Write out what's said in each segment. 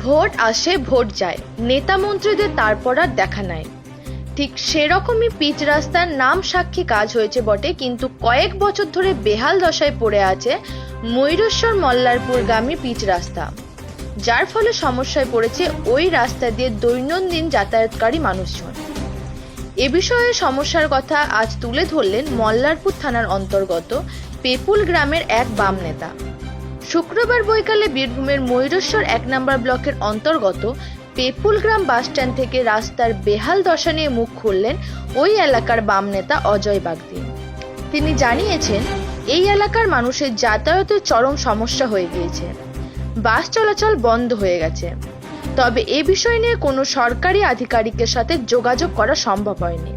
Vote আসে vote যায়, নেতা মন্ত্রীদের তারপর আর দেখা নাই। ঠিক সেরকমই পিচ রাস্তার নাম সাক্ষী কাজ হয়েছে বটে, কিন্তু কয়েক বছর ধরে বেহাল দশায় পড়ে আছে ময়ূরেশ্বর মল্লারপুরগামী পিচ রাস্তা, যার ফলে সমস্যায় পড়েছে ওই রাস্তা দিয়ে দৈনন্দিন যাতায়াতকারী মানুষজন। এ বিষয়ে সমস্যার কথা আজ তুলে ধরলেন মল্লারপুর থানার অন্তর্গত পেপুল গ্রামের এক বাম নেতা। শুক্রবার বৈকালে বীরভূমের ময়ূরেশ্বর ১ নম্বর ব্লকের অন্তর্গত পেপুল গ্রাম বাসস্ট্যান্ড থেকে রাস্তার বেহাল দশা নিয়ে মুখ খুললেন ওই এলাকার বাম নেতা অজয় বাগদি। তিনি জানিয়েছেন, এই এলাকার মানুষের যাতায়াতের চরম সমস্যা হয়ে গিয়েছে, বাস চলাচল বন্ধ হয়ে গেছে। তবে এ বিষয় নিয়ে কোনো সরকারি আধিকারিকের সাথে যোগাযোগ করা সম্ভব হয়নি।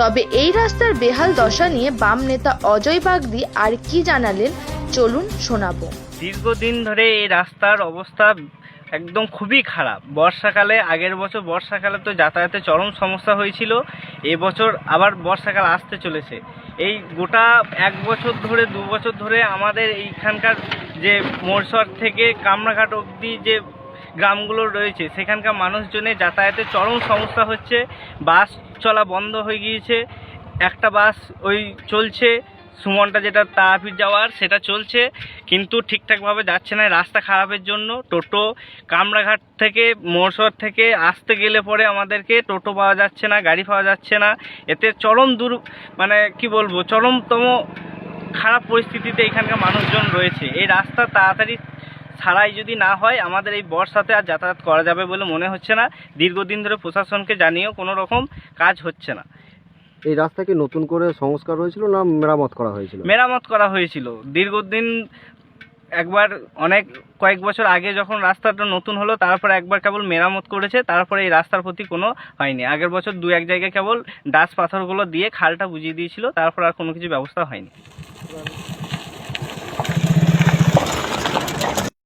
তবে এই রাস্তার বেহাল দশা নিয়ে বাম নেতা অজয় বাগদি আর কি জানালেন, চলুন শোনাবো। দীর্ঘদিন ধরে এই রাস্তার অবস্থা একদম খুবই খারাপ। বর্ষাকালে, আগের বছর বর্ষাকালে তো যাতায়াতে চরম সমস্যা হয়েছিল, এবছর আবার বর্ষাকাল আসতে চলেছে। এই গোটা 1 বছর ধরে 2 বছর ধরে আমাদের এইখানকার যে মোরসর থেকে কামরাঘাট অবধি যে গ্রামগুলো রয়েছে সেখানকার মানুষজনের যাতায়াতে চরম সমস্যা হচ্ছে। বাস চলা বন্ধ হয়ে গিয়েছে। একটা বাস ওই চলছে, সুমনটা যেটা তারাপীঠ যাওয়ার সেটা চলছে, কিন্তু ঠিকঠাকভাবে যাচ্ছে না রাস্তা খারাপের জন্য। টোটো কামরাঘাট থেকে মোরসর থেকে আসতে গেলে পরে আমাদেরকে টোটো পাওয়া যাচ্ছে না, গাড়ি পাওয়া যাচ্ছে না। এতে চরম চরমতম খারাপ পরিস্থিতিতে এখানকার মানুষজন রয়েছে। এই রাস্তা তাড়াতাড়ি ছাড়াই যদি না হয় আমাদের এই বর্ষাতে আর যাতায়াত করা যাবে বলে মনে হচ্ছে না। দীর্ঘদিন ধরে প্রশাসনকে জানিয়েও কোনো রকম কাজ হচ্ছে না। এই রাস্তা কি নতুন করে সংস্কার হয়েছিল না মেরামত করা হয়েছিল? মেরামত করা হয়েছিল দীর্ঘদিন। একবার কয়েক বছর আগে যখন রাস্তাটা নতুন হলো, তারপর একবার কেবল মেরামত করেছে, তারপরে এই রাস্তার প্রতি কোনো হয়নি। আগের বছর 2-1 জায়গায় কেবল ডাস পাথরগুলো দিয়ে খালটা বুঝিয়ে দিয়েছিল, তারপর আর কোনো কিছু ব্যবস্থা হয়নি।